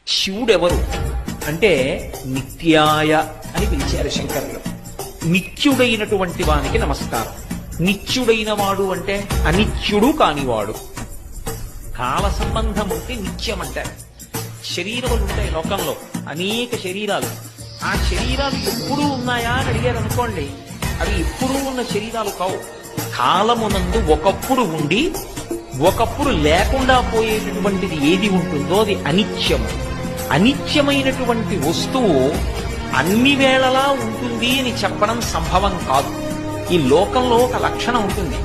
శివుడెవరు అంటే నిత్యాయ అని పిలిచారు శంకరులు. నిత్యుడైనటువంటి వానికి నమస్కారం. నిత్యుడైన వాడు అంటే అనిత్యుడు కానివాడు. కాల సంబంధం ఉంటే నిత్యం అంటారు. శరీరములు ఉంటాయి లోకంలో, అనేక శరీరాలు. ఆ శరీరాలు ఎప్పుడూ ఉన్నాయా అని అడిగారు అనుకోండి, అవి ఎప్పుడూ ఉన్న శరీరాలు కావు. కాలమునందు ఒకప్పుడు ఉండి ఒకప్పుడు లేకుండా పోయేటటువంటిది ఏది ఉంటుందో అది అనిత్యము. అనిత్యమైనటువంటి వస్తువు అన్ని వేళలా ఉంటుంది అని చెప్పడం సంభవం కాదు. ఈ లోకంలో ఒక లక్షణం ఉంటుంది,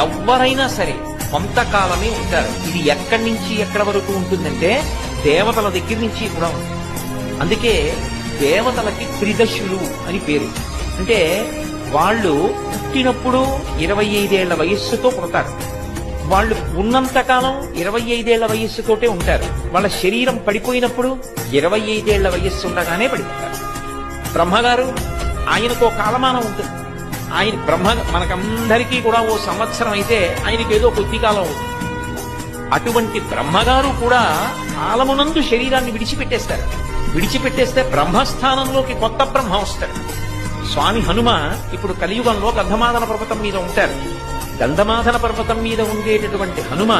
ఎవరైనా సరే కొంతకాలమే ఉంటారు. ఇది ఎక్కడి నుంచి ఎక్కడి వరకు ఉంటుందంటే దేవతల దగ్గర నుంచి కూడా ఉంటుంది. అందుకే దేవతలకి త్రిదశులు అని పేరు. అంటే వాళ్ళు పుట్టినప్పుడు 25 ఏళ్ల వయస్సుతో పుడతారు. వాళ్ళు ఉన్నంతకాలం 25 ఏళ్ల వయస్సుతోటే ఉంటారు. వాళ్ళ శరీరం పడిపోయినప్పుడు 25 ఏళ్ల వయస్సు ఉండగానే పడిపోతారు. బ్రహ్మగారు ఆయనకు ఓ కాలమానం ఉంటుంది. ఆయన మనకందరికీ కూడా ఓ సంవత్సరం అయితే ఆయనకి ఏదో కొద్ది కాలం అవుతుంది. అటువంటి బ్రహ్మగారు కూడా కాలమునందు శరీరాన్ని విడిచిపెట్టేస్తారు. విడిచిపెట్టేస్తే బ్రహ్మస్థానంలోకి కొత్త బ్రహ్మ వస్తాడు. స్వామి హనుమ ఇప్పుడు కలియుగంలో గంధమాదన పర్వతం మీద ఉంటారు. గంధమాదన పర్వతం మీద ఉండేటటువంటి హనుమ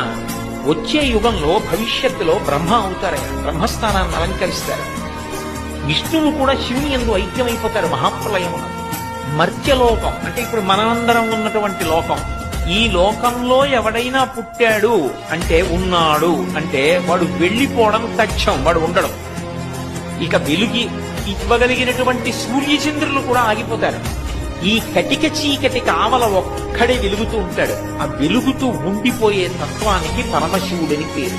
వచ్చే యుగంలో భవిష్యత్తులో బ్రహ్మ అవుతారు. బ్రహ్మస్థానాన్ని అలంకరిస్తారు. విష్ణువు కూడా శివుని యందు ఐక్యమైపోతారు మహాప్రలయం. మర్త్యలోకం అంటే ఇప్పుడు మనమందరం ఉన్నటువంటి లోకం. ఈ లోకంలో ఎవడైనా పుట్టాడు అంటే ఉన్నాడు అంటే వాడు వెళ్ళిపోవడం తథ్యం, వాడు ఉండడం. ఇక వెలుగి ఇవ్వగలిగినటువంటి సూర్యచంద్రులు కూడా ఆగిపోతారు. ఈ కటిక చీకటి కావల ఒక్కడే వెలుగుతూ ఉంటాడు. ఆ వెలుగుతూ ఉండిపోయే తత్వానికి పరమశివుడని పేరు.